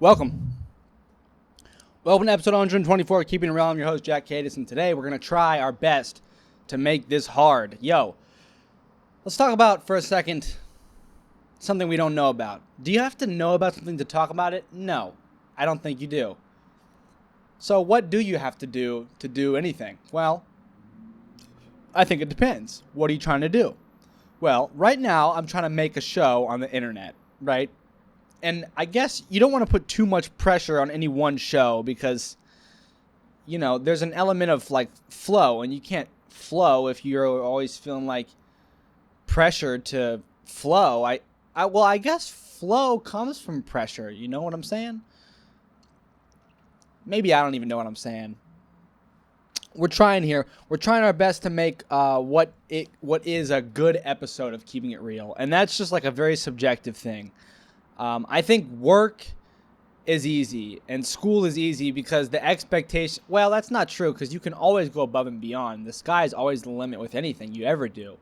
Welcome. Welcome to episode 124 of Keeping It Real. I'm your host, Jackkadis, and today we're going to try our best to make this hard. Let's talk about, for a second, something we don't know about. Do you have to know about something to talk about it? No, I don't think you do. So what do you have to do anything? Well, I think it depends. What are you trying to do? Well, right now, I'm trying to make a show on the internet, right? And I guess you don't want to put too much pressure on any one show because, there's an element of, flow, and you can't flow if you're always feeling, pressured to flow. I guess flow comes from pressure. You know what I'm saying? Maybe I don't even know what I'm saying. We're trying here. We're trying our best to make what is a good episode of Keeping It Real, and that's just a very subjective thing. I think work is easy and school is easy because the expectation... Well, that's not true because you can always go above and beyond. The sky is always the limit with anything you ever do,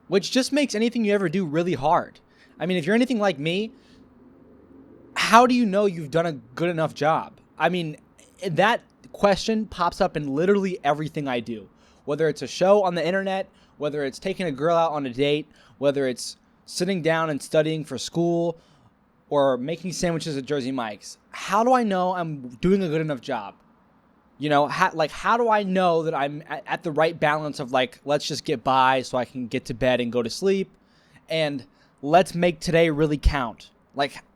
which just makes anything you ever do really hard. I mean, if you're anything like me, how do you know you've done a good enough job? I mean, that question pops up in literally everything I do, whether it's a show on the internet, whether it's taking a girl out on a date, whether it's sitting down and studying for school, or making sandwiches at Jersey Mike's. How do I know I'm doing a good enough job? How do I know that I'm at the right balance of let's just get by so I can get to bed and go to sleep, and let's make today really count?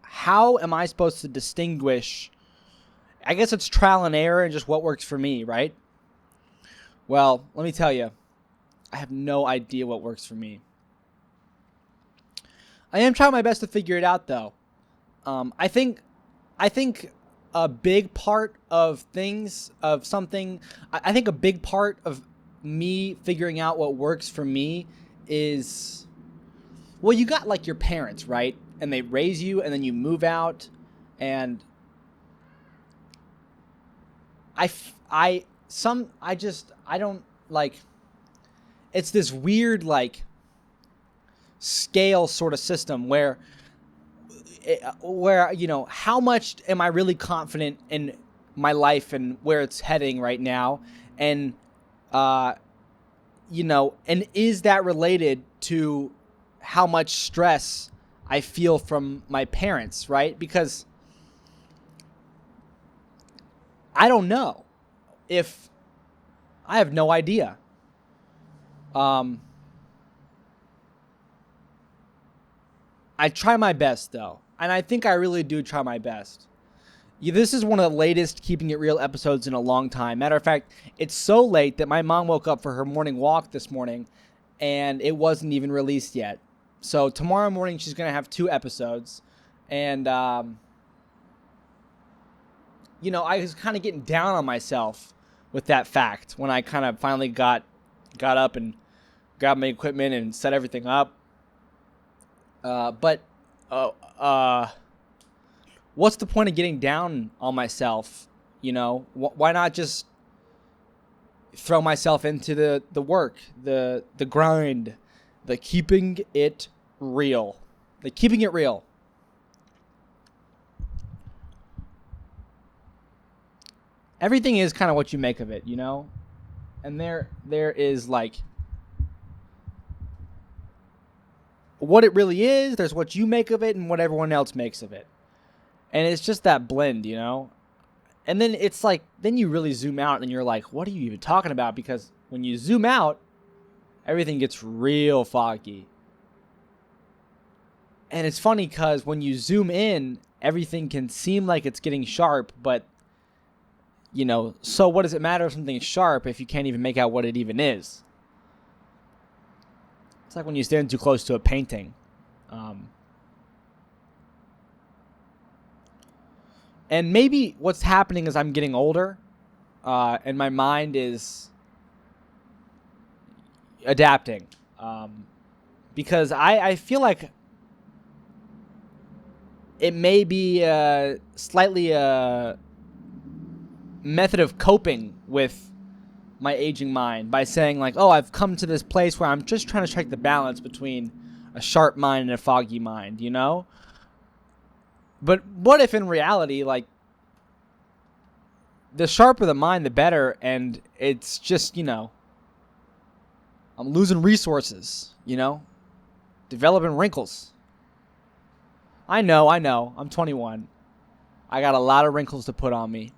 How am I supposed to distinguish? I guess it's trial and error and just what works for me, right? Well, let me tell you, I have no idea what works for me. I am trying my best to figure it out, though. I think a big part of I think a big part of me figuring out what works for me is, well, you got your parents, right? And they raise you, and then you move out, and it's this weird scale sort of system where how much am I really confident in my life and where it's heading right now, and and is that related to how much stress I feel from my parents, right? Because I don't know. If I have no idea. I try my best, though. And I think I really do try my best. This is one of the latest Keeping It Real episodes in a long time. Matter of fact, it's so late that my mom woke up for her morning walk this morning, and it wasn't even released yet. So tomorrow morning, she's going to have 2 episodes. And, I was kind of getting down on myself with that fact when I kind of finally got up and grabbed my equipment and set everything up. But what's the point of getting down on myself? Why not just throw myself into the work, the grind, the keeping it real, Everything is kind of what you make of it, and there is what it really is, there's what you make of it, and what everyone else makes of it. And it's just that blend, And then it's then you really zoom out and you're like, what are you even talking about? Because when you zoom out, everything gets real foggy. And it's funny because when you zoom in, everything can seem like it's getting sharp, but, so what does it matter if something's sharp if you can't even make out what it even is? It's like when you stand too close to a painting. And maybe what's happening is I'm getting older, and my mind is adapting. Because I feel like it may be slightly a method of coping with my aging mind by saying I've come to this place where I'm just trying to strike the balance between a sharp mind and a foggy mind, But what if in reality, like, the sharper the mind, the better, and it's just, I'm losing resources, developing wrinkles. I know. I'm 21. I got a lot of wrinkles to put on me.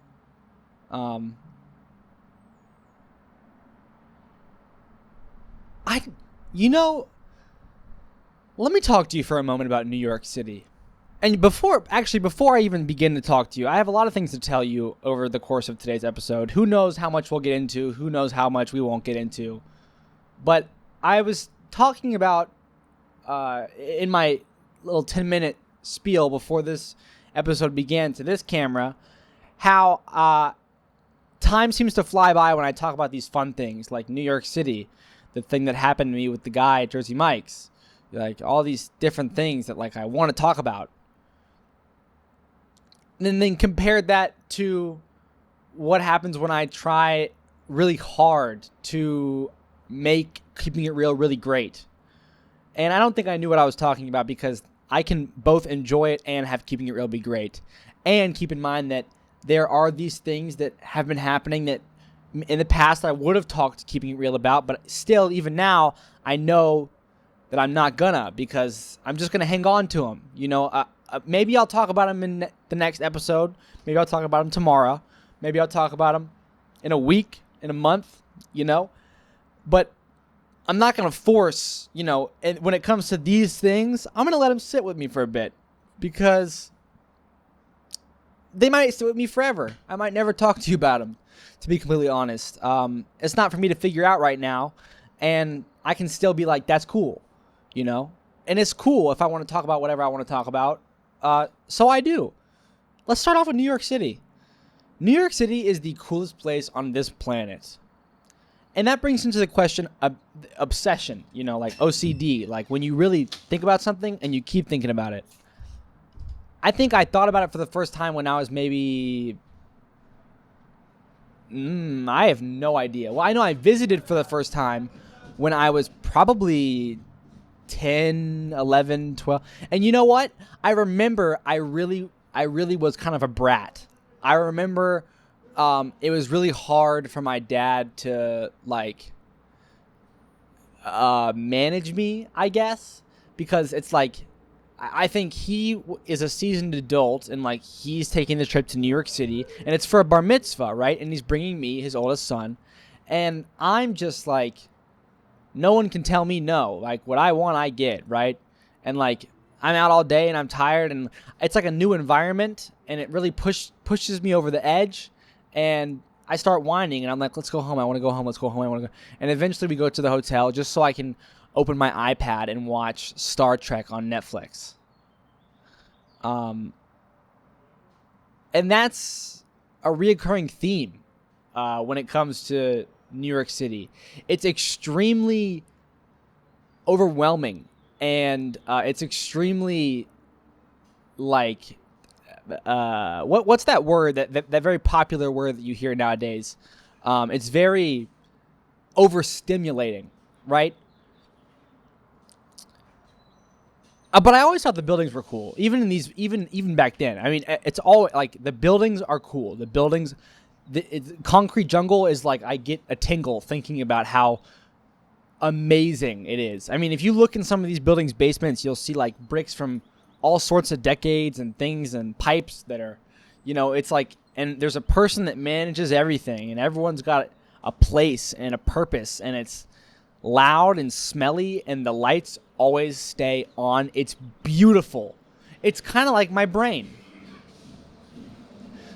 Let me talk to you for a moment about New York City. And before I even begin to talk to you, I have a lot of things to tell you over the course of today's episode. Who knows how much we'll get into? Who knows how much we won't get into? But I was talking about, in my little 10-minute spiel before this episode began to this camera, how time seems to fly by when I talk about these fun things like New York City, the thing that happened to me with the guy at Jersey Mike's, like all these different things that like I want to talk about. And then compare that to what happens when I try really hard to make Keeping It Real really great. And I don't think I knew what I was talking about, because I can both enjoy it and have Keeping It Real be great. And keep in mind that there are these things that have been happening that in the past I would have talked Keeping It Real about, but still, even now, I know that I'm not gonna, because I'm just gonna hang on to them. Maybe I'll talk about them in the next episode. Maybe I'll talk about them tomorrow. Maybe I'll talk about them in a week, in a month, But I'm not going to force, and when it comes to these things, I'm going to let them sit with me for a bit, because they might sit with me forever. I might never talk to you about them, to be completely honest. It's not for me to figure out right now, and I can still be like, that's cool, And it's cool if I want to talk about whatever I want to talk about. So I do. Let's start off with New York City. New York City is the coolest place on this planet. And that brings into the question of obsession, like OCD, like when you really think about something and you keep thinking about it. I think I thought about it for the first time when I was maybe, I have no idea. Well, I know I visited for the first time when I was probably 10, 11, 12. And you know what? I remember I really was kind of a brat. I remember it was really hard for my dad to manage me, I guess, because it's like, I think he is a seasoned adult and like he's taking the trip to New York City and it's for a bar mitzvah, right? And he's bringing me, his oldest son, and I'm just like, no one can tell me no. Like, what I want, I get, right? And like, I'm out all day and I'm tired, and it's like a new environment, and it really pushes me over the edge, and I start whining, and I'm like, let's go home. I want to go home. Let's go home. I want to go. And eventually we go to the hotel just so I can open my iPad and watch Star Trek on Netflix. And that's a reoccurring theme when it comes to New York City. It's extremely overwhelming, and it's extremely like what's that word, that very popular word that you hear nowadays? It's very overstimulating, right? But I always thought the buildings were cool, even back then. I mean, it's all like the buildings are cool. The buildings, concrete jungle is like, I get a tingle thinking about how amazing it is. I mean, if you look in some of these buildings' basements, you'll see like bricks from all sorts of decades and things and pipes that are, it's like, and there's a person that manages everything, and everyone's got a place and a purpose, and it's loud and smelly, and the lights always stay on. It's beautiful. It's kind of like my brain.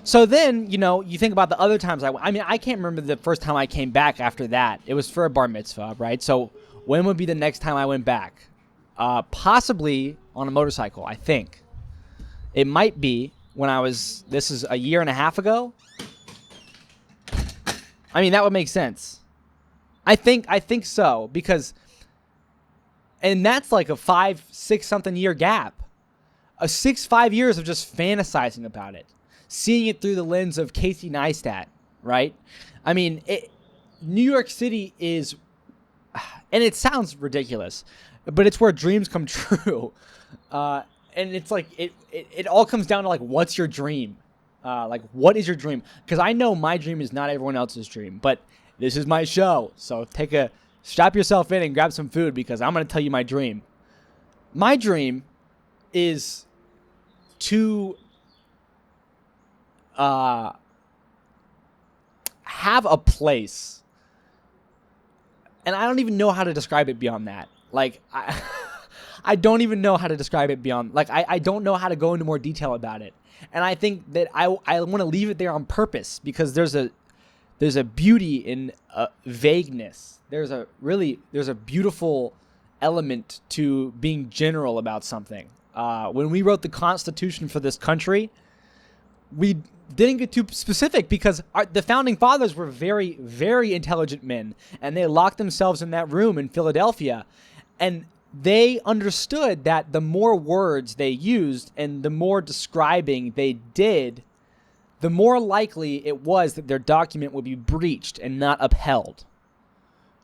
So then, you think about the other times I can't remember the first time I came back after that. It was for a bar mitzvah, right? So when would be the next time I went back? Possibly on a motorcycle, I think. It might be this is a year and a half ago. I mean, that would make sense. I think so, because, and that's like a 5-6 something year gap. 5 years of just fantasizing about it. Seeing it through the lens of Casey Neistat, right? I mean, New York City is, and it sounds ridiculous, but it's where dreams come true. and it's like it all comes down to like, what's your dream? Like, what is your dream? Because I know my dream is not everyone else's dream, but this is my show, so strap yourself in and grab some food because I'm gonna tell you my dream. My dream is to have a place, and I don't even know how to describe it beyond that. Like, I don't even know how to describe it beyond, like, I don't know how to go into more detail about it. And I think that I want to leave it there on purpose because there's a beauty in vagueness. There's a beautiful element to being general about something. When we wrote the Constitution for this country, we didn't get too specific because the founding fathers were very, very intelligent men, and they locked themselves in that room in Philadelphia, and they understood that the more words they used and the more describing they did, the more likely it was that their document would be breached and not upheld.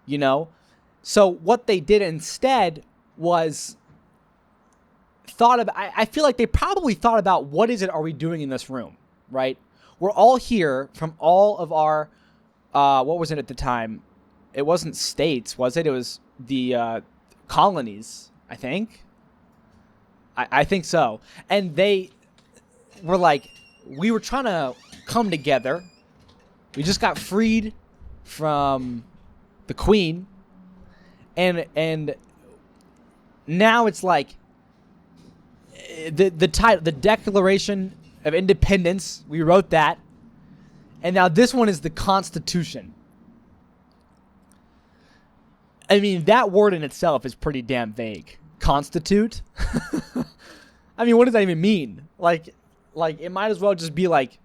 You know? So what they did instead was I feel like they probably thought about, what is it are we doing in this room, right? We're all here from all of our, what was it at the time? It wasn't states, was it? It was the colonies, I think. I think so. And they were like, we were trying to come together. We just got freed from the Queen. And now it's like the title, the Declaration of Independence, we wrote that. And now this one is the Constitution. I mean, that word in itself is pretty damn vague. Constitute? I mean, what does that even mean? Like it might as well just be like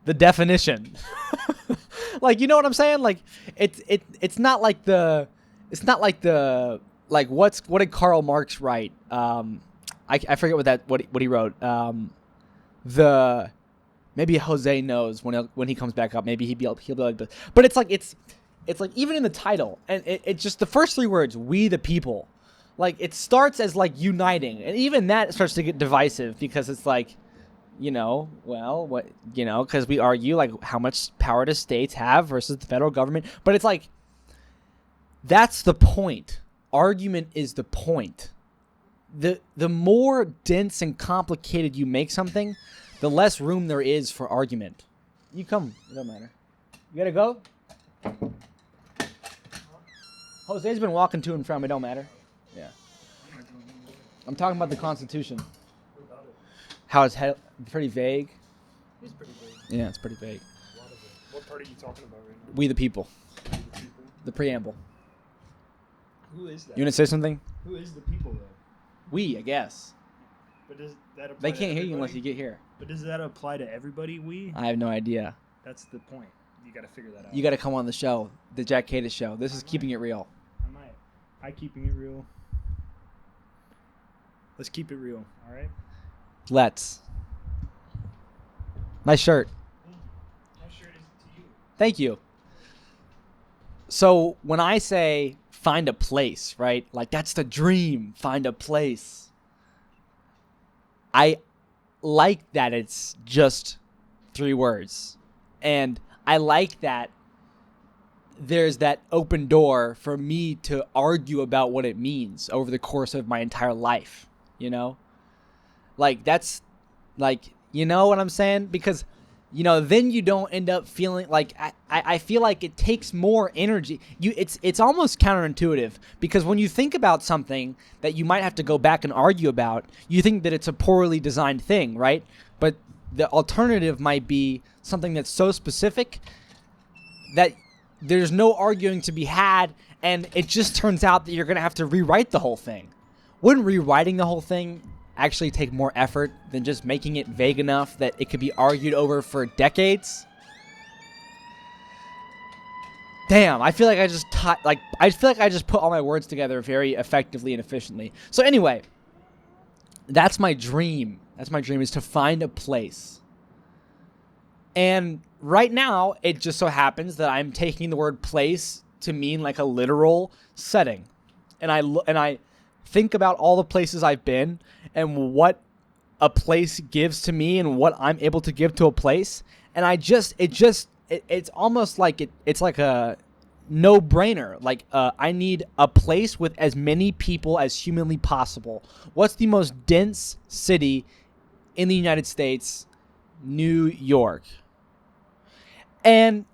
the definition. Like, you know what I'm saying? Like it's not like what did Karl Marx write? I forget what he wrote. Maybe Jose knows when he comes back up. Maybe he'll be like this. But it's like even in the title, and it's just the first three words, "We the people." Like, it starts as like uniting, and even that starts to get divisive because it's like, because we argue like how much power do states have versus the federal government. But it's like, that's the point. Argument is the point. The more dense and complicated you make something, the less room there is for argument. You come, it don't matter. You gotta go? Jose's been walking to and from, it don't matter. Yeah. I'm talking about the Constitution. How it's pretty vague. It's pretty vague. Yeah, it's pretty vague. A lot of it. What part are you talking about right now? We the people. We the people? The preamble. Who is that? You want to say something? Who is the people, though? We, I guess. But does that apply They to can't hear you everybody? unless you get here. But does that apply to everybody, we? I have no idea. That's the point. You gotta figure that out. You got to come on the show, the Jack Kadis show. This is Keeping It Real. I might. Keeping it real. Let's keep it real, all right? Let's. Nice shirt. My shirt is to you. Thank you. So when I say find a place, right? Like, that's the dream. Find a place. I like that it's just 3 words. And I like that there's that open door for me to argue about what it means over the course of my entire life, Like, that's, like, you know what I'm saying? Because, then you don't end up feeling like, I feel like it takes more energy. It's almost counterintuitive, because when you think about something that you might have to go back and argue about, you think that it's a poorly designed thing, right? But the alternative might be something that's so specific that there's no arguing to be had, and it just turns out that you're going to have to rewrite the whole thing. Wouldn't rewriting the whole thing actually take more effort than just making it vague enough that it could be argued over for decades? Damn, I feel like I just put all my words together very effectively and efficiently. So anyway, that's my dream. That's my dream, is to find a place. And right now, it just so happens that I'm taking the word place to mean like a literal setting. And I think about all the places I've been and what a place gives to me and what I'm able to give to a place. And it's almost like it's like a no-brainer. Like, I need a place with as many people as humanly possible. What's the most dense city in the United States? New York. And,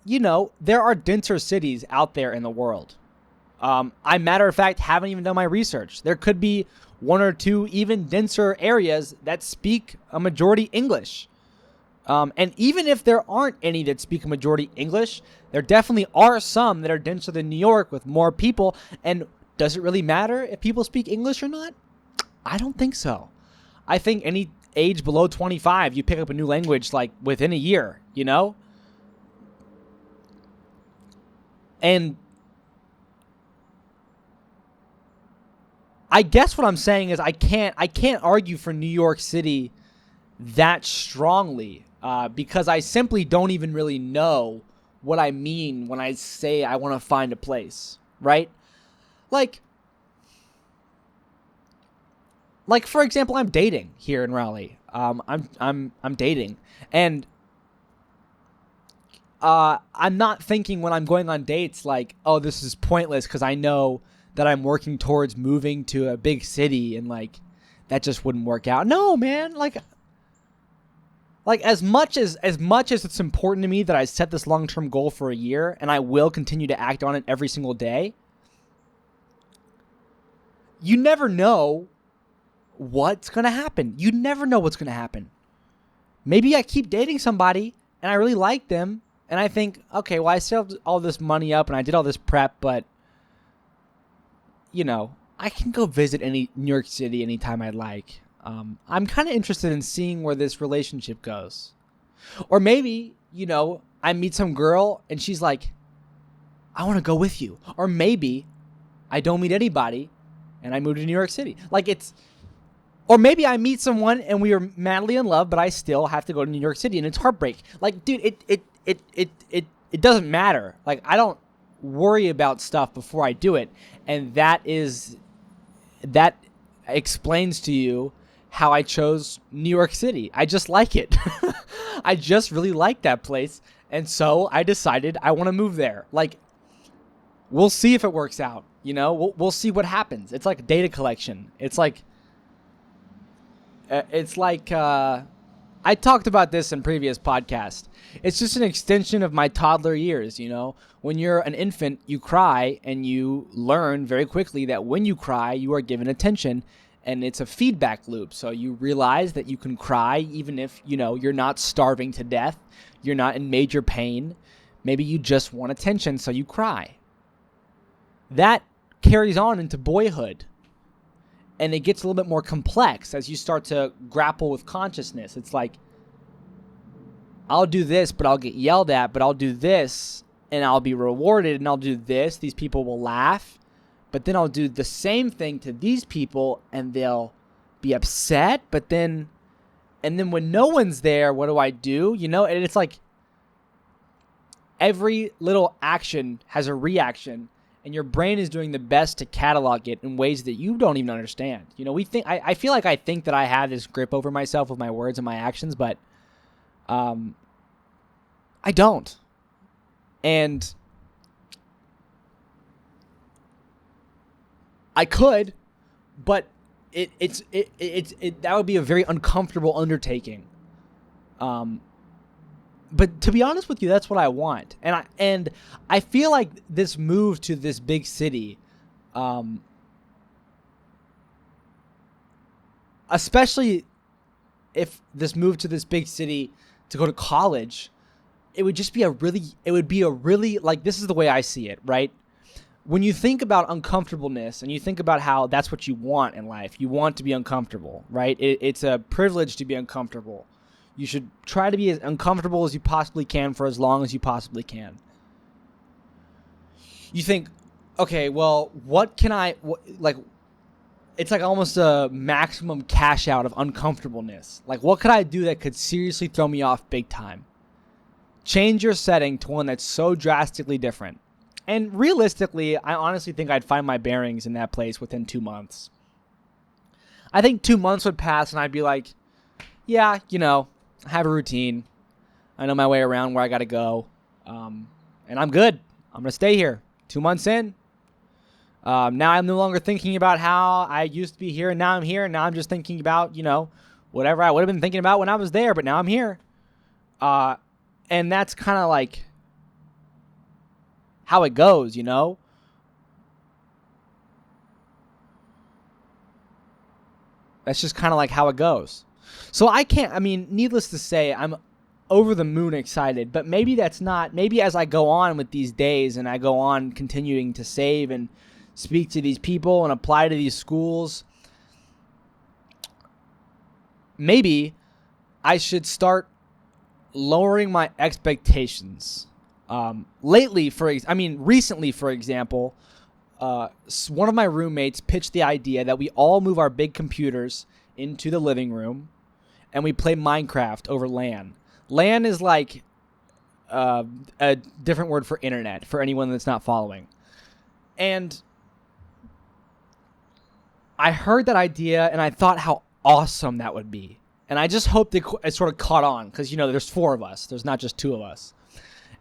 there are denser cities out there in the world. I, matter of fact, haven't even done my research. There could be one or two even denser areas that speak a majority English. And even if there aren't any that speak a majority English, there definitely are some that are denser than New York with more people. And does it really matter if people speak English or not? I don't think so. I think any age below 25, you pick up a new language like within a year, And I guess what I'm saying is I can't argue for New York City that strongly because I simply don't even really know what I mean when I say I want to find a place, right? Like for example, I'm dating here in Raleigh. I'm dating, and I'm not thinking when I'm going on dates like, oh, this is pointless because I know that I'm working towards moving to a big city and like that just wouldn't work out. No, man, like as much as it's important to me that I set this long-term goal for a year and I will continue to act on it every single day, you never know what's going to happen. You never know what's going to happen. Maybe I keep dating somebody and I really like them and I think, okay, well, I saved all this money up and I did all this prep, but I can go visit any New York City anytime I'd like. I'm kind of interested in seeing where this relationship goes. Or maybe, I meet some girl and she's like, I want to go with you. Or maybe I don't meet anybody and I move to New York City. Or maybe I meet someone and we are madly in love, but I still have to go to New York City and it's heartbreak. Like, dude, it doesn't matter. Like, I don't worry about stuff before I do it. And that explains to you how I chose New York City. I just like it. I just really like that place. And so I decided I want to move there. Like, we'll see if it works out. We'll see what happens. It's like data collection. It's like I talked about this in previous podcasts. It's just an extension of my toddler years, When you're an infant, you cry and you learn very quickly that when you cry, you are given attention and it's a feedback loop. So you realize that you can cry even if, you're not starving to death. You're not in major pain. Maybe you just want attention, so you cry. That carries on into boyhood. And it gets a little bit more complex as you start to grapple with consciousness. It's like, I'll do this, but I'll get yelled at, but I'll do this, and I'll be rewarded, and I'll do this. These people will laugh. But then I'll do the same thing to these people, and they'll be upset. And then when no one's there, what do? And it's like every little action has a reaction. And your brain is doing the best to catalog it in ways that you don't even understand. I feel like I think that I have this grip over myself with my words and my actions, but I don't. And I could, but that would be a very uncomfortable undertaking. But to be honest with you, that's what I want. And I feel like this move to this big city, especially if this move to this big city to go to college, it would be a really, like, this is the way I see it, right? When you think about uncomfortableness and you think about how that's what you want in life, you want to be uncomfortable, right? It's a privilege to be uncomfortable. You should try to be as uncomfortable as you possibly can for as long as you possibly can. You think, okay, well, it's like almost a maximum cash out of uncomfortableness. Like, what could I do that could seriously throw me off big time? Change your setting to one that's so drastically different. And realistically, I honestly think I'd find my bearings in that place within 2 months. I think 2 months would pass and I'd be like, yeah, I have a routine. I know my way around where I got to go. And I'm good. I'm going to stay here. 2 months in. Now I'm no longer thinking about how I used to be here and now I'm here. And now I'm just thinking about, whatever I would have been thinking about when I was there. But now I'm here. And that's kind of like how it goes, That's just kind of like how it goes. So needless to say, I'm over the moon excited, but maybe as I go on with these days and I go on continuing to save and speak to these people and apply to these schools, maybe I should start lowering my expectations. Recently, for example, one of my roommates pitched the idea that we all move our big computers into the living room and we play Minecraft over LAN. LAN is like a different word for internet for anyone that's not following. And I heard that idea and I thought how awesome that would be. And I just hoped it sort of caught on because, there's 4 of us. There's not just 2 of us.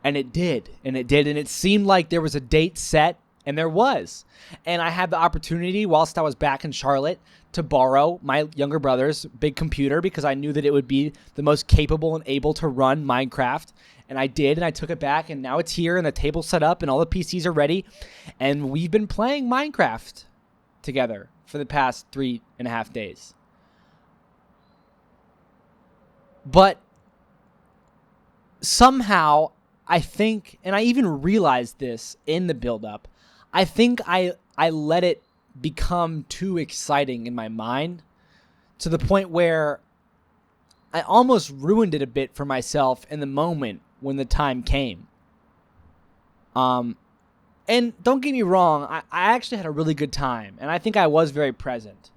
And it did. And it seemed like there was a date set. And there was. And I had the opportunity whilst I was back in Charlotte to borrow my younger brother's big computer because I knew that it would be the most capable and able to run Minecraft. And I did, and I took it back, and now it's here, and the table's set up, and all the PCs are ready. And we've been playing Minecraft together for the past 3.5 days. But somehow, I think, and I even realized this in the build-up, I think I let it become too exciting in my mind to the point where I almost ruined it a bit for myself in the moment when the time came. And don't get me wrong, I actually had a really good time, and I think I was very present.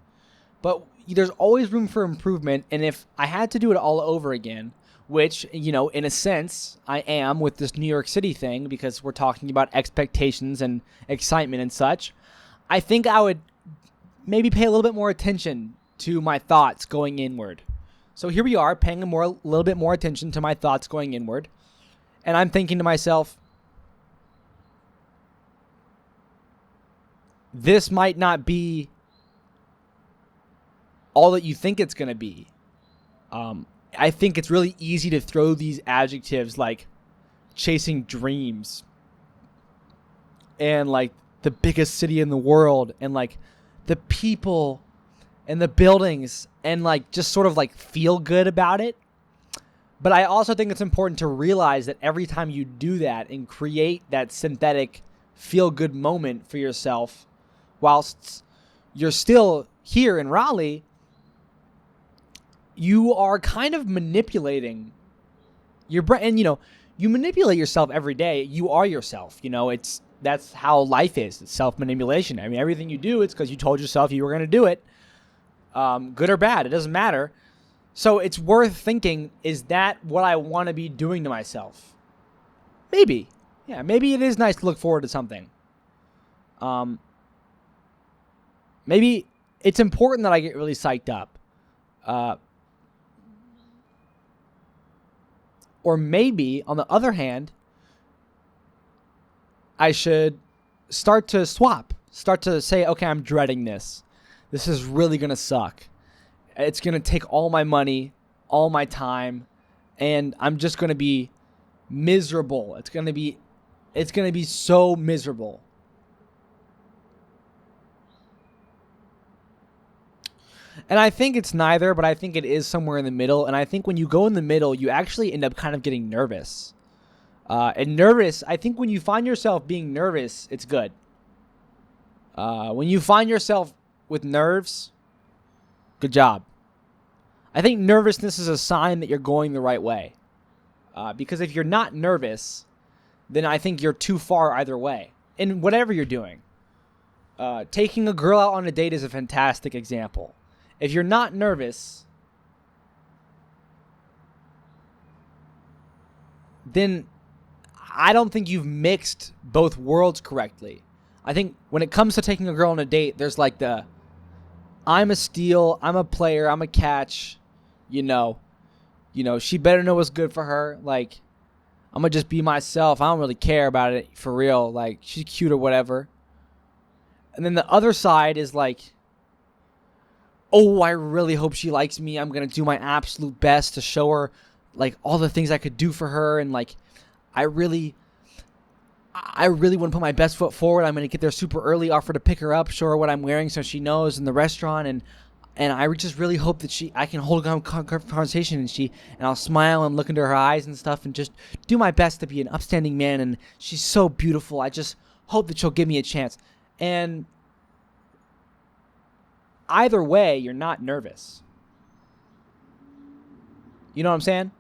But there's always room for improvement, and if I had to do it all over again, which, in a sense, I am with this New York City thing because we're talking about expectations and excitement and such, I think I would maybe pay a little bit more attention to my thoughts going inward. So here we are, paying a little bit more attention to my thoughts going inward. And I'm thinking to myself, this might not be all that you think it's going to be. I think it's really easy to throw these adjectives like chasing dreams and like the biggest city in the world and like the people and the buildings and like just sort of like feel good about it. But I also think it's important to realize that every time you do that and create that synthetic feel good moment for yourself whilst you're still here in Raleigh, you are kind of manipulating your brain. And, you manipulate yourself every day. You are yourself. That's how life is. It's self-manipulation. I mean, everything you do, it's because you told yourself you were going to do it. Good or bad, it doesn't matter. So it's worth thinking, is that what I want to be doing to myself? Maybe. Yeah, maybe it is nice to look forward to something. Maybe it's important that I get really psyched up. Or maybe, on the other hand, I should start to swap. Start to say, okay, I'm dreading this. This is really going to suck. It's going to take all my money, all my time, and I'm just going to be miserable. It's going to be so miserable. And I think it's neither, but I think it is somewhere in the middle. And I think when you go in the middle, you actually end up kind of getting nervous. And nervous, I think when you find yourself being nervous, it's good. When you find yourself with nerves, good job. I think nervousness is a sign that you're going the right way. Because if you're not nervous, then I think you're too far either way. In whatever you're doing. Taking a girl out on a date is a fantastic example. If you're not nervous, then I don't think you've mixed both worlds correctly. I think when it comes to taking a girl on a date, there's like I'm a steal, I'm a player, I'm a catch, you know, she better know what's good for her. Like, I'm gonna just be myself. I don't really care about it for real. Like, she's cute or whatever. And then the other side is like, oh, I really hope she likes me. I'm gonna do my absolute best to show her like all the things I could do for her, and like I really want to put my best foot forward. I'm gonna get there super early, offer to pick her up, show her what I'm wearing so she knows in the restaurant, and I just really hope that I can hold a conversation and I'll smile and look into her eyes and stuff and just do my best to be an upstanding man. And she's so beautiful. I just hope that she'll give me a chance. And either way, you're not nervous. You know what I'm saying?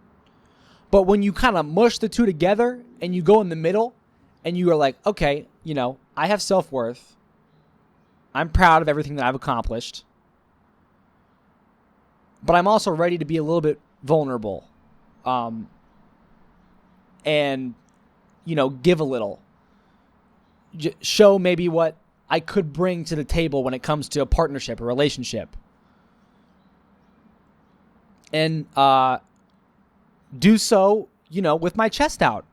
But when you kind of mush the two together and you go in the middle and you are like, okay, I have self-worth. I'm proud of everything that I've accomplished. But I'm also ready to be a little bit vulnerable. And, give a little. Show maybe what I could bring to the table when it comes to a partnership, a relationship. And do so, with my chest out.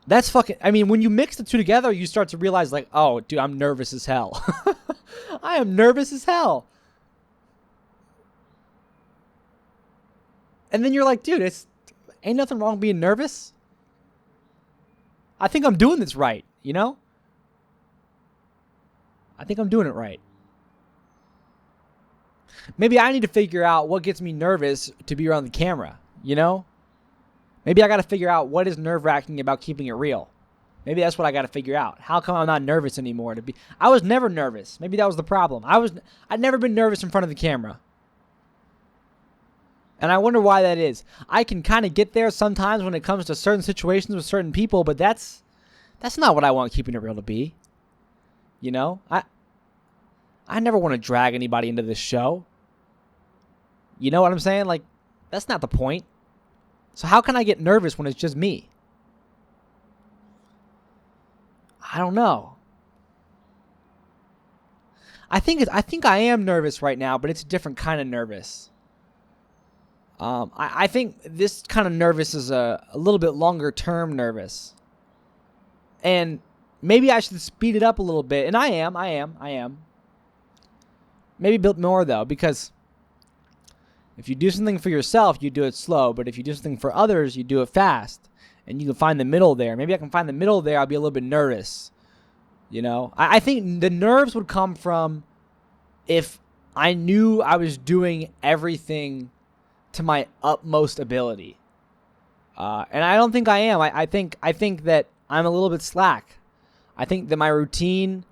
That's fucking... I mean, when you mix the two together, you start to realize, like, oh, dude, I'm nervous as hell. I am nervous as hell. And then you're like, dude, ain't nothing wrong being nervous. I think I'm doing this right, I think I'm doing it right. Maybe I need to figure out what gets me nervous to be around the camera, Maybe I got to figure out what is nerve-wracking about keeping it real. Maybe that's what I got to figure out. How come I'm not nervous anymore? I was never nervous. Maybe that was the problem. I'd never been nervous in front of the camera. And I wonder why that is. I can kind of get there sometimes when it comes to certain situations with certain people, but that's not what I want keeping it real to be. I never want to drag anybody into this show. You know what I'm saying? Like, that's not the point. So how can I get nervous when it's just me? I don't know. I think I am nervous right now, but it's a different kind of nervous. I think this kind of nervous is a little bit longer term nervous. And maybe I should speed it up a little bit. And I am. Maybe a bit more though, because if you do something for yourself, you do it slow. But if you do something for others, you do it fast. And you can find the middle there. Maybe I can find the middle there. I'll be a little bit nervous. I think the nerves would come from if I knew I was doing everything to my utmost ability. And I don't think I am. I think that I'm a little bit slack. I think that my routine,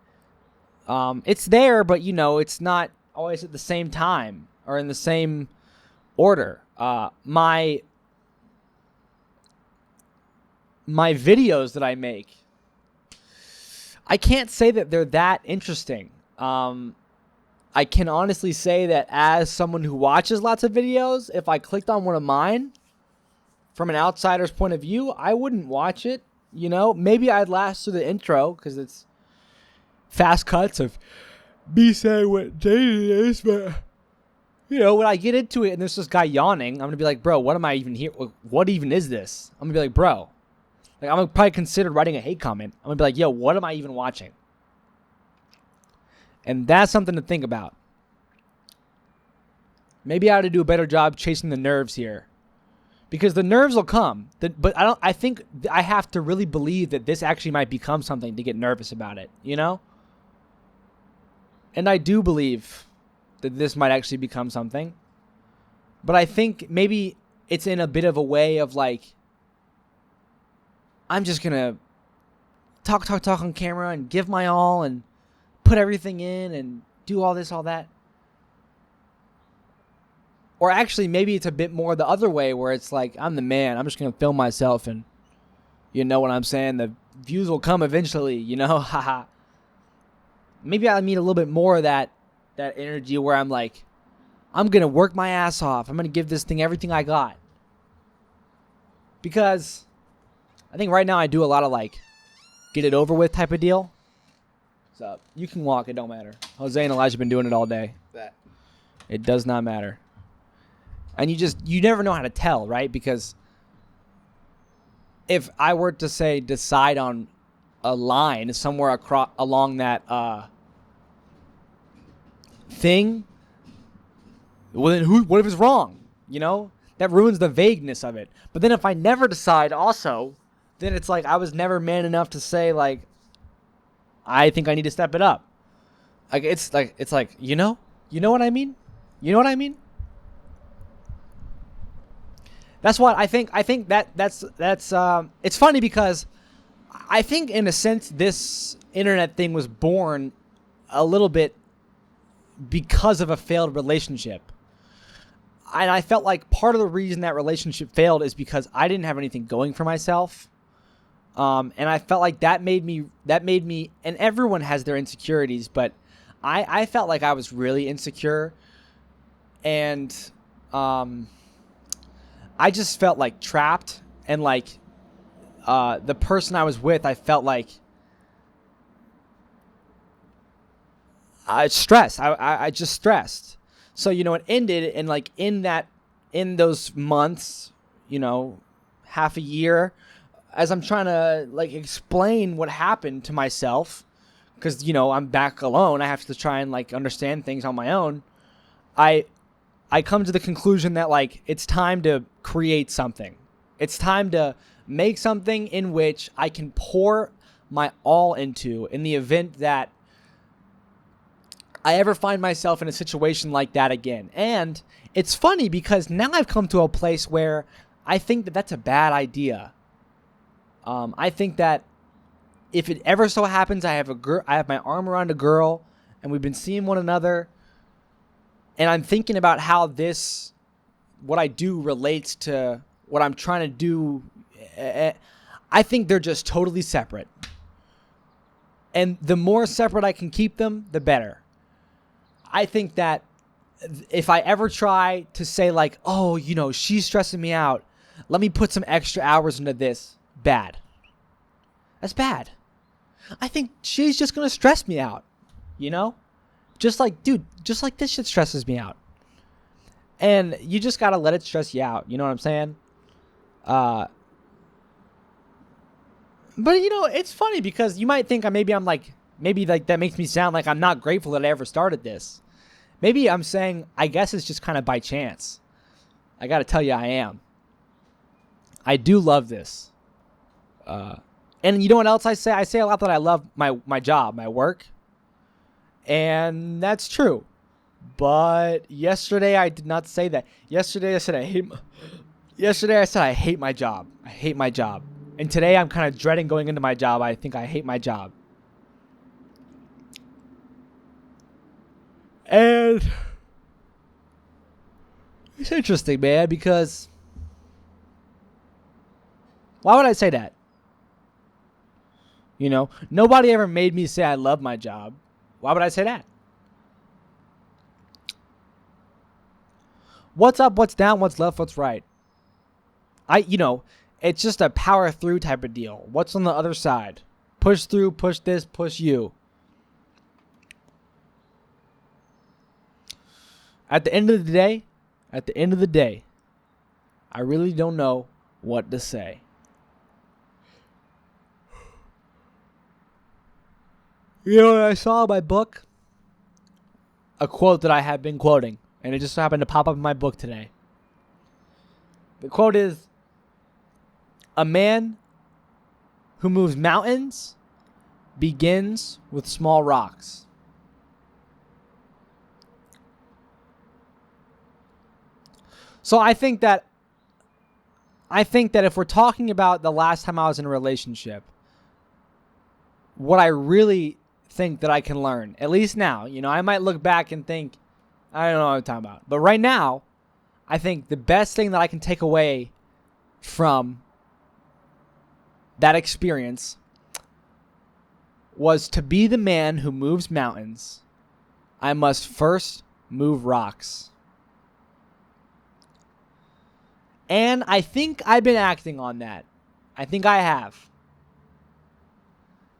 it's there, but it's not always at the same time or in the same order. My videos that I make, I can't say that they're that interesting. I can honestly say that as someone who watches lots of videos, if I clicked on one of mine, from an outsider's point of view, I wouldn't watch it. Maybe I'd last through the intro because it's fast cuts of me saying what day it is. But, when I get into it and there's this guy yawning, I'm going to be like, bro, what am I even here? What even is this? I'm going to be like, bro. Like, I'm going to probably consider writing a hate comment. I'm going to be like, yo, what am I even watching? And that's something to think about. Maybe I ought to do a better job chasing the nerves here. Because the nerves will come. But I think I have to really believe that this actually might become something to get nervous about it, And I do believe that this might actually become something. But I think maybe it's in a bit of a way of like, I'm just going to talk on camera and give my all and put everything in and do all this, all that. Or actually, maybe it's a bit more the other way where it's like, I'm the man. I'm just going to film myself and, you know what I'm saying? The views will come eventually, haha. Maybe I need a little bit more of that energy where I'm like, I'm going to work my ass off. I'm going to give this thing everything I got. Because I think right now I do a lot of like, get it over with type of deal. So you can walk, it don't matter. Jose and Elijah have been doing it all day. It does not matter. And you never know how to tell, right? Because if I were to say decide on a line somewhere across along that thing, well then what if it's wrong? You know? That ruins the vagueness of it. But then if I never decide also, then it's like I was never man enough to say like I think I need to step it up. It's like you know what I mean? You know what I mean? That's what I think. I think that's it's funny because I think in a sense this internet thing was born a little bit because of a failed relationship. And I felt like part of the reason that relationship failed is because I didn't have anything going for myself. And I felt like that made me, and everyone has their insecurities, but I felt like I was really insecure. And I just felt like trapped, and like the person I was with, I felt like I stressed. I just stressed. So, it ended, and like in those months, half a year, as I'm trying to like explain what happened to myself, because, I'm back alone. I have to try and like understand things on my own. I come to the conclusion that like it's time to create something. It's time to make something in which I can pour my all into in the event that I ever find myself in a situation like that again. And it's funny because now I've come to a place where I think that that's a bad idea. I think that if it ever so happens I have my arm around a girl and we've been seeing one another, and I'm thinking about how what I do relates to what I'm trying to do, I think they're just totally separate. And the more separate I can keep them, the better. I think that if I ever try to say like, oh, she's stressing me out, let me put some extra hours into this, bad. That's bad. I think she's just going to stress me out, Just like this shit stresses me out. And you just got to let it stress you out. You know what I'm saying? But it's funny because you might think maybe that makes me sound like I'm not grateful that I ever started this. Maybe I'm saying, I guess it's just kind of by chance. I got to tell you, I am. I do love this. And you know what else I say? I say a lot that I love my job, my work. And that's true. But yesterday I did not say that. Yesterday I said I hate my job. I hate my job. And today I'm kind of dreading going into my job. I think I hate my job. And it's interesting, man, because why would I say that? Nobody ever made me say I love my job. Why would I say that? What's up, what's down, what's left, what's right? It's just a power through type of deal. What's on the other side? Push through, push this, push you. At the end of the day, I really don't know what to say. I saw in my book a quote that I have been quoting, and it just happened to pop up in my book today. The quote is, "A man who moves mountains begins with small rocks." So I think that if we're talking about the last time I was in a relationship, what I really think that I can learn, at least now, I might look back and think, I don't know what I'm talking about. But right now, I think the best thing that I can take away from that experience was to be the man who moves mountains, I must first move rocks. And I think I've been acting on that. I think I have.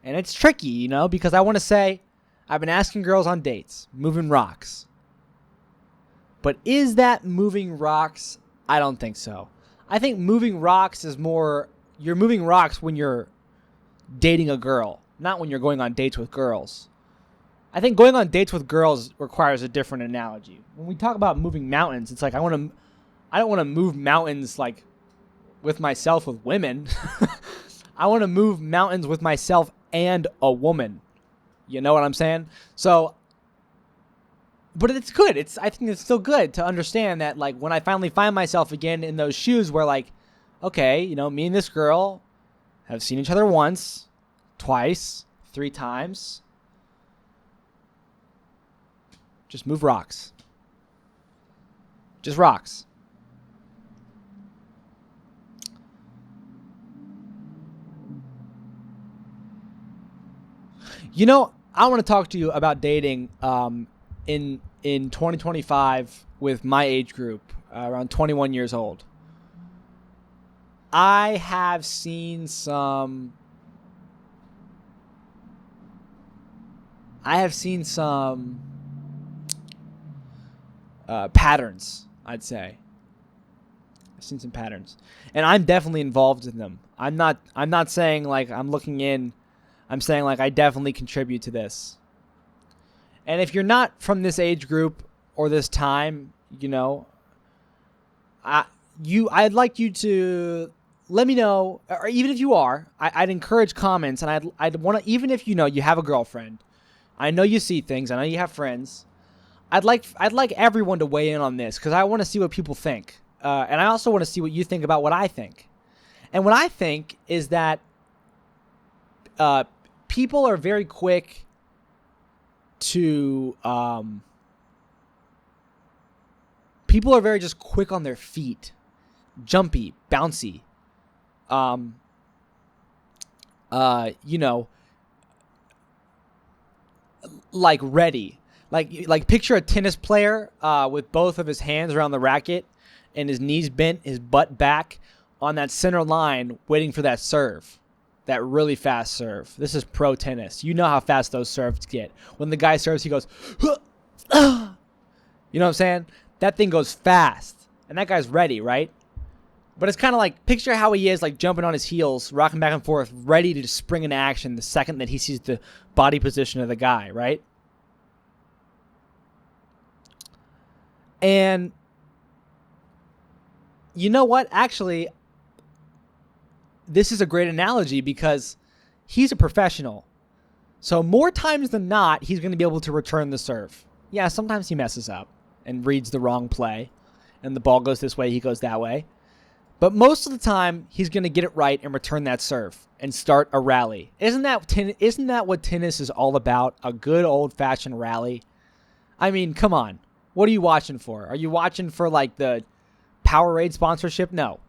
And it's tricky, because I want to say I've been asking girls on dates, moving rocks. But is that moving rocks? I don't think so. I think moving rocks is more, you're moving rocks when you're dating a girl, not when you're going on dates with girls. I think going on dates with girls requires a different analogy. When we talk about moving mountains, it's like I don't want to move mountains like with myself with women. I want to move mountains with myself and a woman. You know what I'm saying? So, but it's good. I think it's still good to understand that, like, when I finally find myself again in those shoes where, like, okay, you know, me and this girl have seen each other once, twice, 3 times. Just move rocks. Just rocks. You know, I want to talk to you about dating in 2025 with my age group, around 21 years old. I have seen some patterns, I'd say. I've seen some patterns, and I'm definitely involved in them. I'm not saying like I'm looking in. I'm saying like I definitely contribute to this. And if you're not from this age group or this time, you know, I'd like you to let me know, or even if you are, I'd encourage comments, and I'd want to, even if you know you have a girlfriend, I know you see things, I know you have friends. I'd like everyone to weigh in on this because I want to see what people think, and I also want to see what you think about what I think. And what I think is that people are very quick to people are very just quick on their feet, jumpy, bouncy, you know, like ready. Like picture a tennis player with both of his hands around the racket and his knees bent, his butt back on that center line, waiting for that serve, that really fast serve. This is pro tennis. You know how fast those serves get. When the guy serves, he goes, you know what I'm saying? That thing goes fast, and that guy's ready, right? But it's kind of like, picture how he is, like jumping on his heels, rocking back and forth, ready to just spring into action the second that he sees the body position of the guy, right? And you know what? Actually, this is a great analogy because he's a professional. So more times than not, he's going to be able to return the serve. Yeah, sometimes he messes up and reads the wrong play, and the ball goes this way, he goes that way. But most of the time, he's going to get it right and return that serve and start a rally. Isn't that what tennis is all about? A good old-fashioned rally? I mean, come on. What are you watching for? Are you watching for, like, the Powerade sponsorship? No.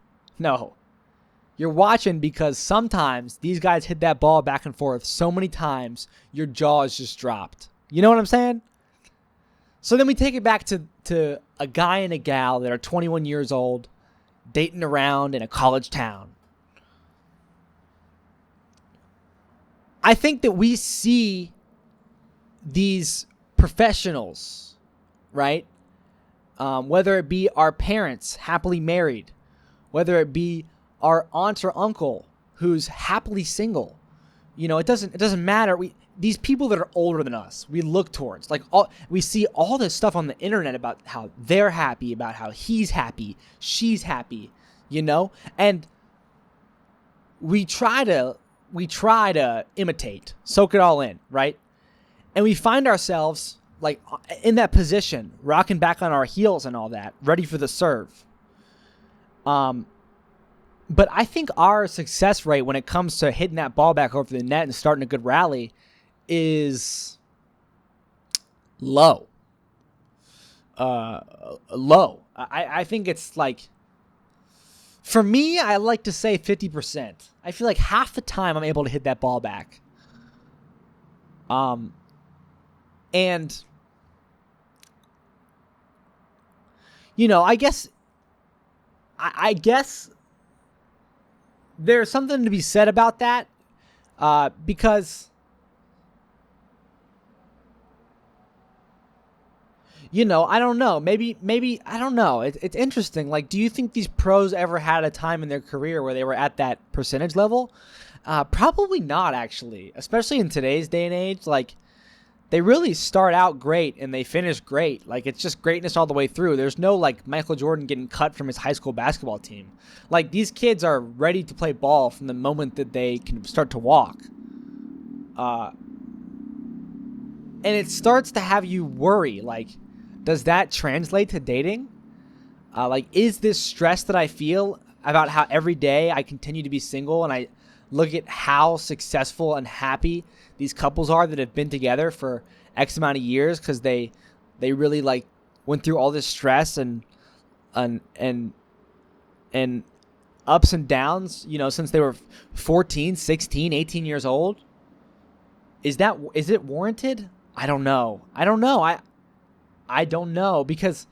You're watching because sometimes these guys hit that ball back and forth so many times, your jaw is just dropped. You know what I'm saying? So then we take it back to a guy and a gal that are 21 years old, dating around in a college town. I think that we see these professionals, right? Whether it be our parents happily married, whether it be our aunt or uncle who's happily single, you know, it doesn't matter. These people that are older than us, we look towards, like, we see all this stuff on the internet about how they're happy, about how he's happy, she's happy, you know, and we try to imitate, soak it all in, right? And we find ourselves like in that position, rocking back on our heels and all that, ready for the serve. But I think our success rate when it comes to hitting that ball back over the net and starting a good rally is low. Low. I think it's like, for me, I like to say 50%. I feel like half the time I'm able to hit that ball back. And, you know, I guess there's something to be said about that, because, I don't know. Maybe I don't know. It's interesting. Like, do you think these pros ever had a time in their career where they were at that percentage level? Probably not, actually. Especially in today's day and age. Like, they really start out great and they finish great. Like, it's just greatness all the way through. There's no, like, Michael Jordan getting cut from his high school basketball team. Like, these kids are ready to play ball from the moment that they can start to walk. And it starts to have you worry, like, does that translate to dating? Like, is this stress that I feel about how every day I continue to be single and I look at how successful and happy these couples are that have been together for X amount of years because they really, like, went through all this stress and ups and downs, since they were 14, 16, 18 years old? Is it warranted? I don't know. I don't know because,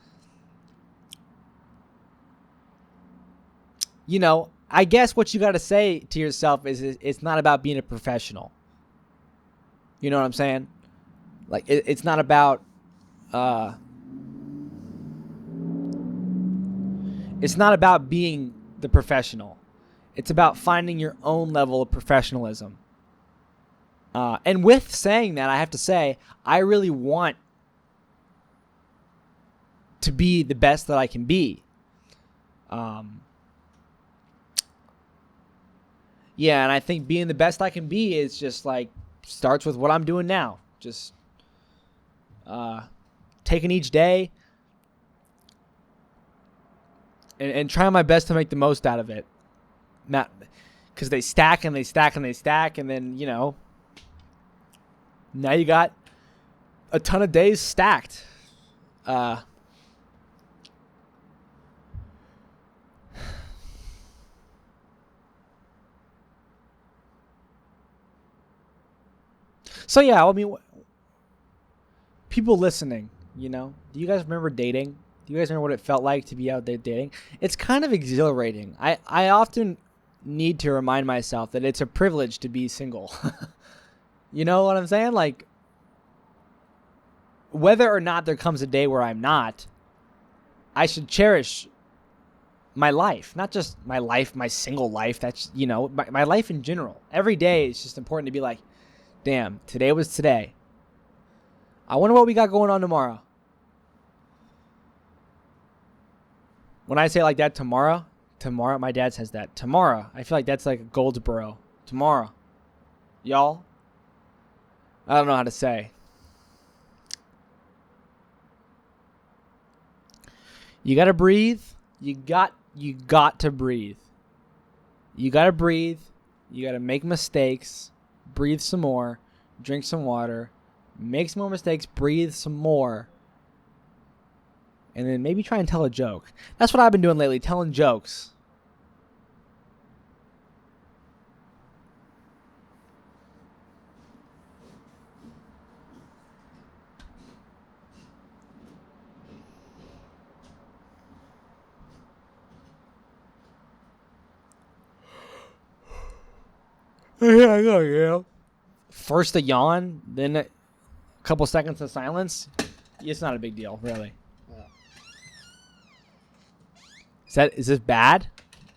I guess what you got to say to yourself is it's not about being a professional. You know what I'm saying? Like, it's not about, it's not about being the professional. It's about finding your own level of professionalism. And with saying that, I have to say, I really want to be the best that I can be. Yeah, and I think being the best I can be is just, like, starts with what I'm doing now. Just taking each day and trying my best to make the most out of it. Not because they stack and they stack and they stack, and then, now you got a ton of days stacked. So yeah, I mean, people listening, do you guys remember dating? Do you guys remember what it felt like to be out there dating? It's kind of exhilarating. I often need to remind myself that it's a privilege to be single. You know what I'm saying? Like, whether or not there comes a day where I'm not, I should cherish my life. Not just my life, my single life. That's, my life in general. Every day is just important to be like, damn, today was today. I wonder what we got going on tomorrow. When I say like that, tomorrow, my dad says that. Tomorrow. I feel like that's like a Goldsboro. Tomorrow. Y'all? I don't know how to say. You gotta breathe. You got to breathe. You gotta breathe. You gotta make mistakes. Breathe some more. Drink some water. Make some more mistakes. Breathe some more. And then maybe try and tell a joke. That's what I've been doing lately, telling jokes. Yeah, I go. First a yawn, then a couple seconds of silence. It's not a big deal, really. Is this bad?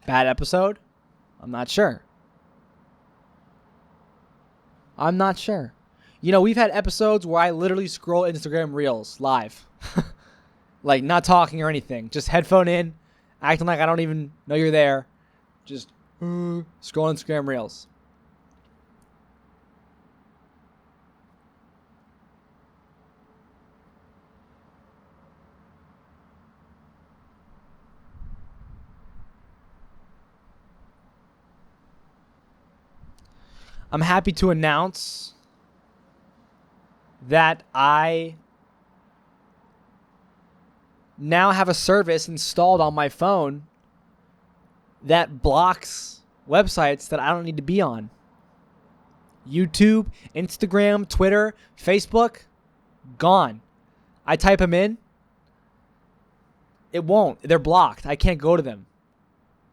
Bad episode? I'm not sure. We've had episodes where I literally scroll Instagram Reels live. Like, not talking or anything. Just headphone in, acting like I don't even know you're there. Just scroll Instagram Reels. I'm happy to announce that I now have a service installed on my phone that blocks websites that I don't need to be on. YouTube, Instagram, Twitter, Facebook, gone. I type them in, it won't. They're blocked. I can't go to them.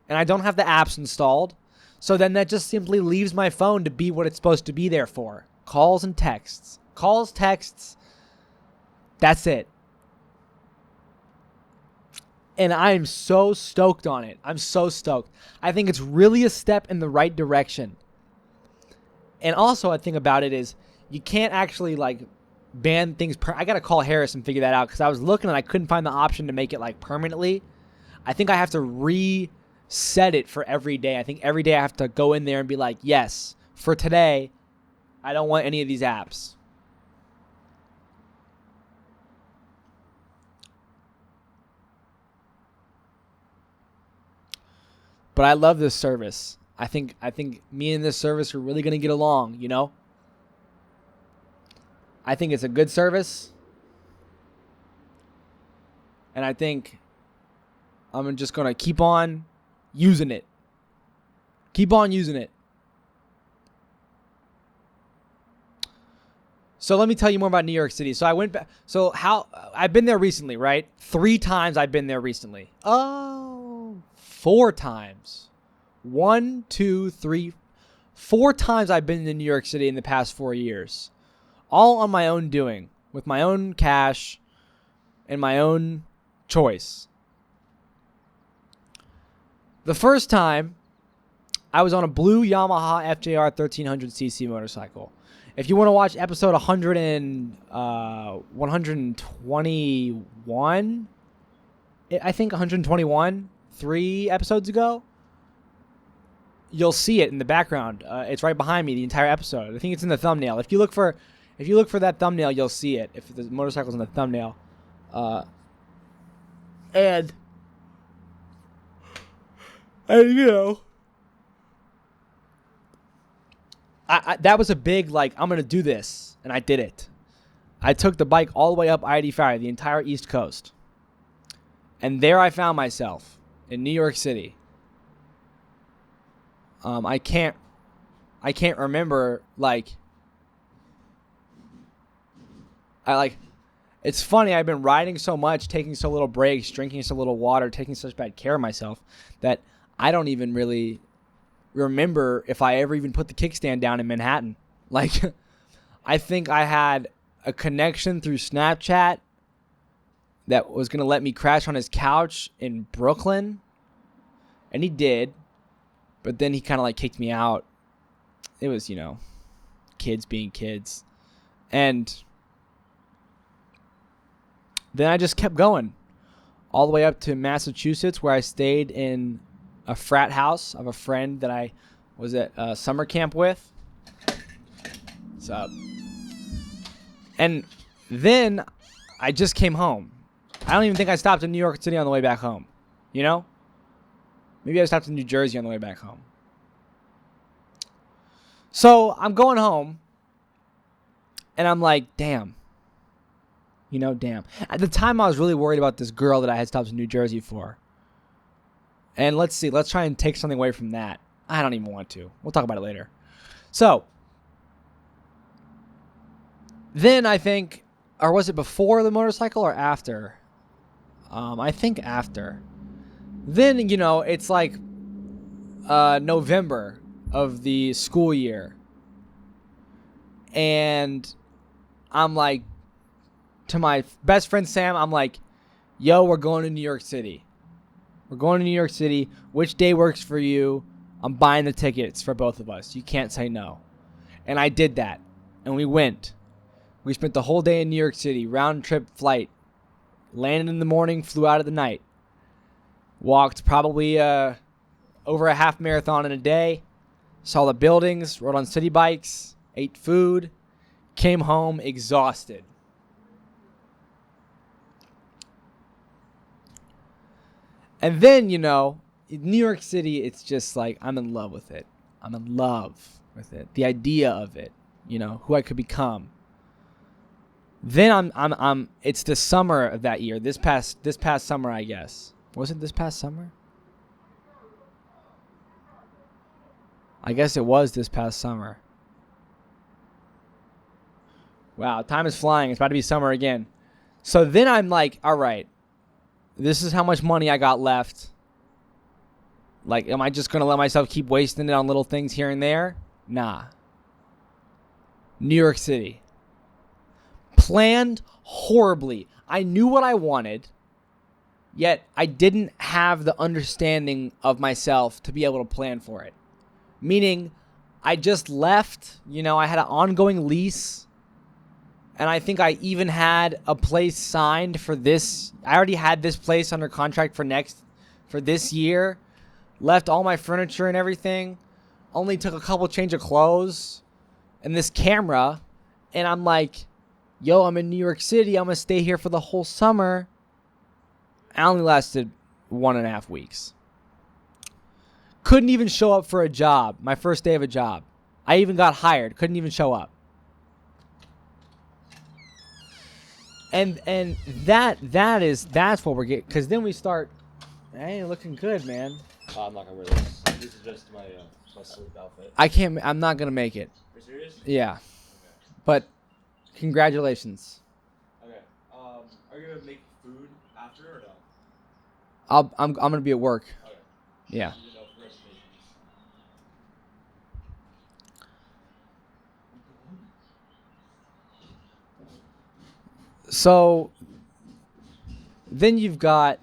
And I don't have the apps installed. So then that just simply leaves my phone to be what it's supposed to be there for. Calls and texts. Calls, texts. That's it. And I'm so stoked on it. I'm so stoked. I think it's really a step in the right direction. And also, I think about it is you can't actually like ban things. I got to call Harris and figure that out because I was looking and I couldn't find the option to make it like permanently. I think I have to reset it for every day. I think every day I have to go in there and be like, yes, for today, I don't want any of these apps. But I love this service. I think me and this service are really going to get along, you know? I think it's a good service. And I think I'm just going to keep on using it. Keep on using it. So let me tell you more about New York City. So I went back. So I've been there recently, right? 3 times I've been there recently. Oh, 4 times. 1, 2, 3, 4 times I've been to New York City in the past 4 years. All on my own doing, with my own cash and my own choice. The first time, I was on a blue Yamaha FJR 1300cc motorcycle. If you want to watch episode 121, I think 121, 3 episodes ago, you'll see it in the background. It's right behind me, the entire episode. I think it's in the thumbnail. If you look for that thumbnail, you'll see it. If the motorcycle's in the thumbnail. And you know, I that was a big, like, I'm going to do this. And I did it. I took the bike all the way up I-85, the entire East Coast. And there I found myself in New York City. I can't remember, it's funny, I've been riding so much, taking so little breaks, drinking so little water, taking such bad care of myself that I don't even really remember if I ever even put the kickstand down in Manhattan. Like, I think I had a connection through Snapchat that was going to let me crash on his couch in Brooklyn. And he did. But then he kind of like kicked me out. It was, you know, kids being kids. And then I just kept going all the way up to Massachusetts, where I stayed in a frat house of a friend that I was at summer camp with. What's up? And then I just came home. I don't even think I stopped in New York City on the way back home. You know? Maybe I stopped in New Jersey on the way back home. So I'm going home. And I'm like, damn. You know, damn. At the time, I was really worried about this girl that I had stopped in New Jersey for. And let's see. Let's try and take something away from that. I don't even want to. We'll talk about it later. So, then I think, or was it before the motorcycle or after? I think after. Then, you know, it's like November of the school year. And I'm like, to my best friend Sam, I'm like, yo, we're going to New York City. We're going to New York City. Which day works for you? I'm buying the tickets for both of us. You can't say no. And I did that. And we went. We spent the whole day in New York City. Round trip flight. Landed in the morning, flew out of the night. Walked probably over a half marathon in a day. Saw the buildings. Rode on city bikes. Ate food. Came home exhausted. And then, you know, in New York City, it's just like, I'm in love with it. I'm in love with it. The idea of it, you know, who I could become. Then it's the summer of that year. This past summer, I guess. Was it this past summer? I guess it was this past summer. Wow, time is flying. It's about to be summer again. So then I'm like, all right. This is how much money I got left. Like, am I just going to let myself keep wasting it on little things here and there? Nah. New York City. Planned horribly. I knew what I wanted. Yet I didn't have the understanding of myself to be able to plan for it. Meaning, I just left, I had an ongoing lease, and I think I even had a place signed for this. I already had this place under contract for this year. Left all my furniture and everything. Only took a couple change of clothes and this camera, and I'm like, yo, I'm in New York City. I'm going to stay here for the whole summer. I only lasted 1.5 weeks. Couldn't even show up for a job, my first day of a job. I even got hired. Couldn't even show up. And that's what we're getting. Because then we start, hey, looking good, man. I'm not gonna wear this. This is just my sleep outfit. I'm not going to make it. Are you serious? Yeah. Okay. But congratulations. Okay. Are you gonna make food after or no? I'm going to be at work. Okay. Yeah. You know, reservations. So then you've got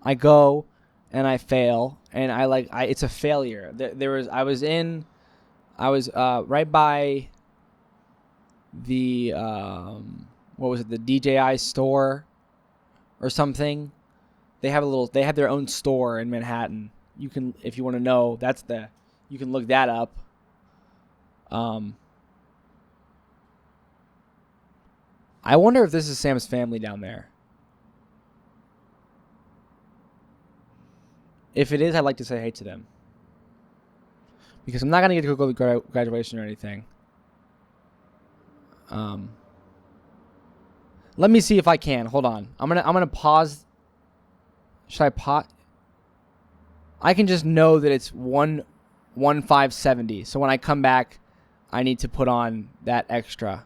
I go and I fail, and it's a failure. I was right by the what was it, the DJI store or something. They have their own store in Manhattan. You can, if you want to know, you can look that up. I wonder if this is Sam's family down there. If it is, I'd like to say hey to them. Because I'm not going to get to go to graduation or anything. Let me see if I can. Hold on. I'm gonna pause. Should I pause? I can just know that it's 1:15:70. So when I come back, I need to put on that extra.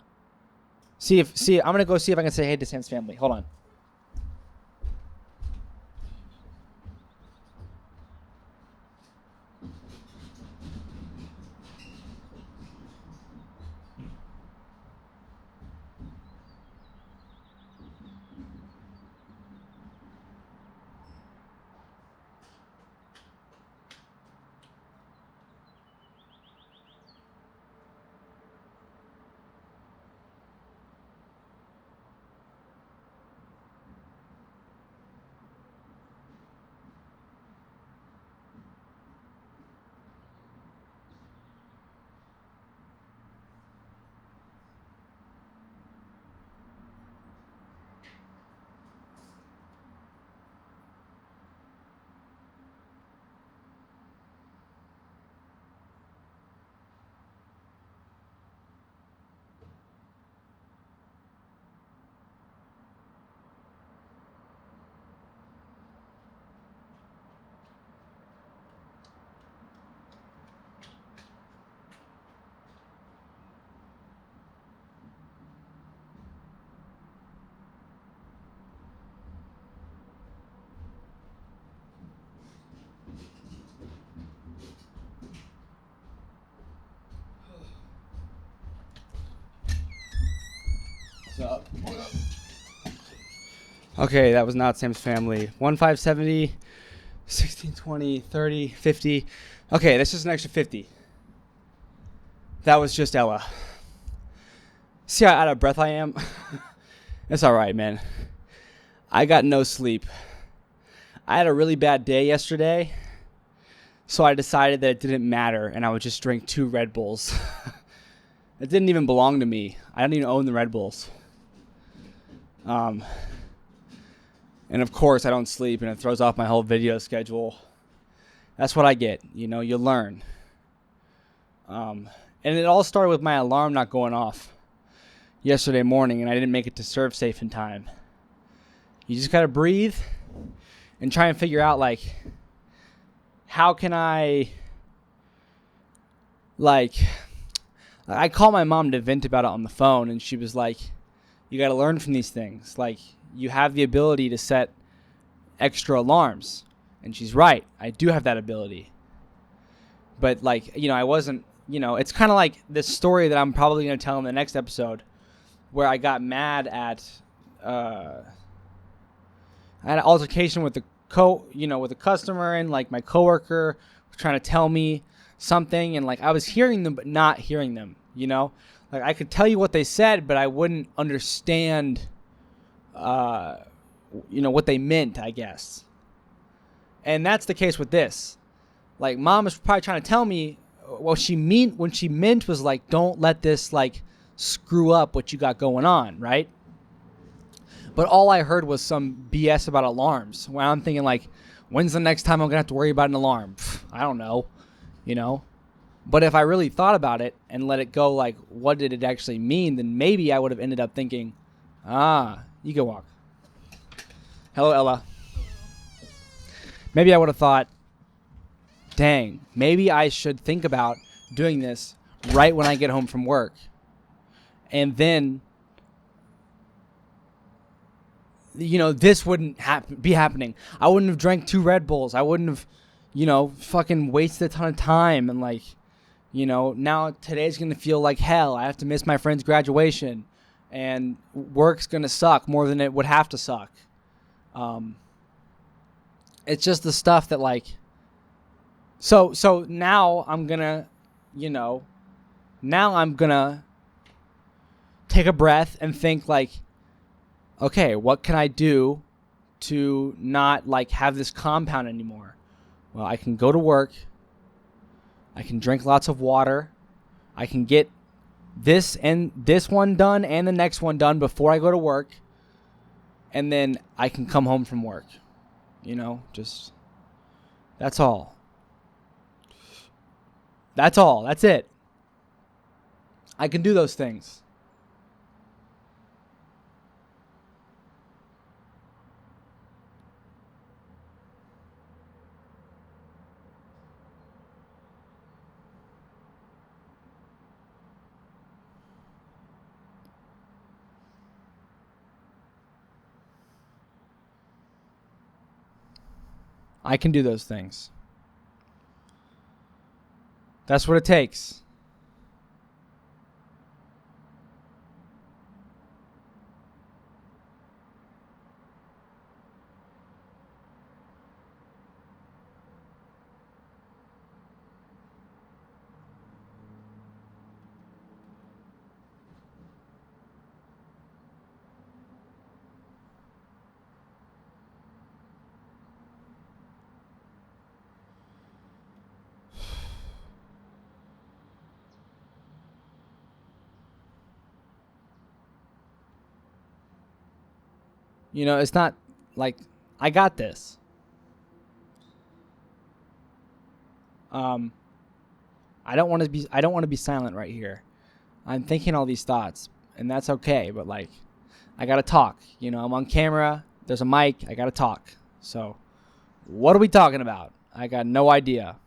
I'm gonna go see if I can say hey to Sam's family. Hold on. What's up? Okay, that was not Sam's family. 1:05:70, 16:20, 30, 50. Okay, that's just an extra 50. That was just Ella. See how out of breath I am? It's all right, man. I got no sleep. I had a really bad day yesterday, so I decided that it didn't matter, and I would just drink 2 Red Bulls. It didn't even belong to me. I don't even own the Red Bulls. And of course, I don't sleep, and it throws off my whole video schedule. That's what I get. You learn. And it all started with my alarm not going off yesterday morning, and I didn't make it to serve safe in time. You just gotta breathe and try and figure out, how can I called my mom to vent about it on the phone, and she was like, you got to learn from these things. You have the ability to set extra alarms. And she's right. I do have that ability. But like, I wasn't, it's kind of like this story that I'm probably going to tell in the next episode, where I got mad at, I had an altercation with with a customer, and like my coworker was trying to tell me something, and like I was hearing them but not hearing them. Like I could tell you what they said, but I wouldn't understand, what they meant, I guess. And that's the case with this. Like, mom was probably trying to tell me what she meant was like, don't let this like screw up what you got going on, right? But all I heard was some BS about alarms. When I'm thinking like, when's the next time I'm gonna have to worry about an alarm? I don't know, But if I really thought about it and let it go, like, what did it actually mean? Then maybe I would have ended up thinking, you can walk. Hello, Ella. Maybe I would have thought, dang, maybe I should think about doing this right when I get home from work. And then, this wouldn't be happening. I wouldn't have drank 2 Red Bulls. I wouldn't have, fucking wasted a ton of time. And like, now today's going to feel like hell. I have to miss my friend's graduation. And work's going to suck more than it would have to suck. It's just the stuff that like, so now I'm gonna, now I'm gonna take a breath and think like, okay, what can I do to not like have this compound anymore? Well, I can go to work. I can drink lots of water. I can get this one done and the next one done before I go to work. And then I can come home from work. Just, that's all. That's all. That's it. I can do those things. I can do those things. That's what it takes. It's not like I got this. I don't want to be silent right here. I'm thinking all these thoughts, and that's okay, but like I got to talk. I'm on camera, there's a mic, I got to talk. So, what are we talking about? I got no idea.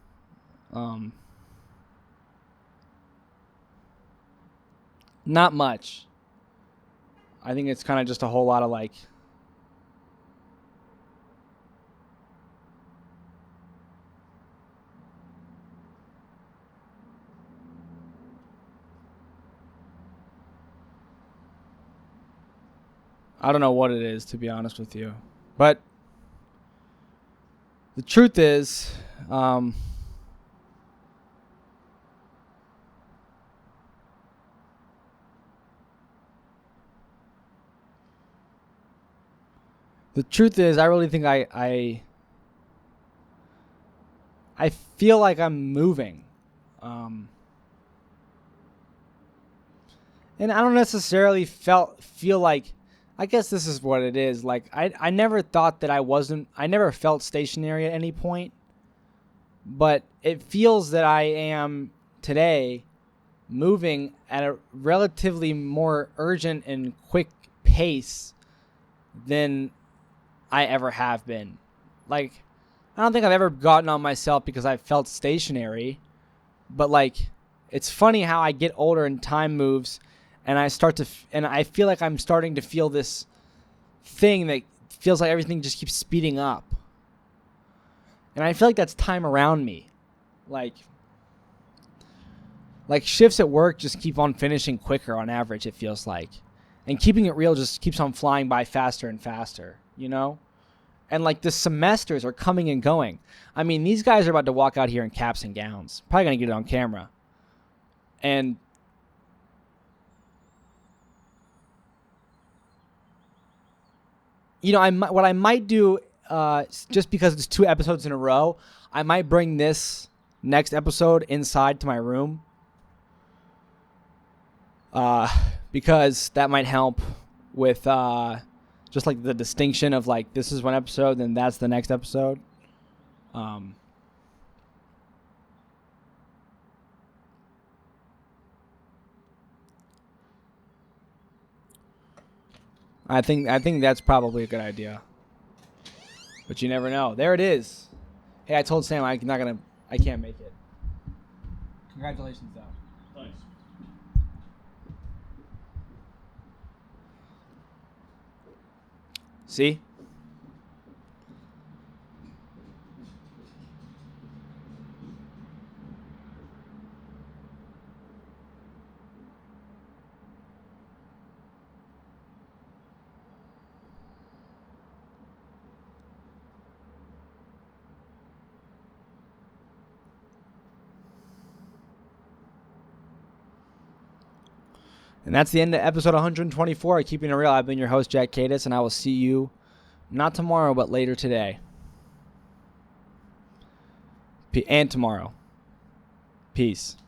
Not much. I think it's kind of just a whole lot of like, I don't know what it is, to be honest with you. But the truth is, I really think I feel like I'm moving. And I don't necessarily feel like, I guess this is what it is. Like, I never thought that I never felt stationary at any point. But it feels that I am today moving at a relatively more urgent and quick pace than I ever have been. Like, I don't think I've ever gotten on myself because I felt stationary. But like, it's funny how I get older and time moves. And I feel like I'm starting to feel this thing that feels like everything just keeps speeding up. And I feel like that's time around me. Like, Like shifts at work just keep on finishing quicker on average, it feels like. And keeping it real just keeps on flying by faster and faster, you know? And like the semesters are coming and going. I mean, these guys are about to walk out here in caps and gowns. Probably going to get it on camera. And you know, what I might do, just because it's 2 episodes in a row, I might bring this next episode inside to my room. Because that might help with just like the distinction of like this is one episode, then that's the next episode. I think that's probably a good idea. But you never know. There it is. Hey, I told Sam I can't make it. Congratulations though. Nice. See? And that's the end of episode 124 of Keeping It Real. I've been your host, Jack Kadis, and I will see you not tomorrow, but later today. And tomorrow. Peace.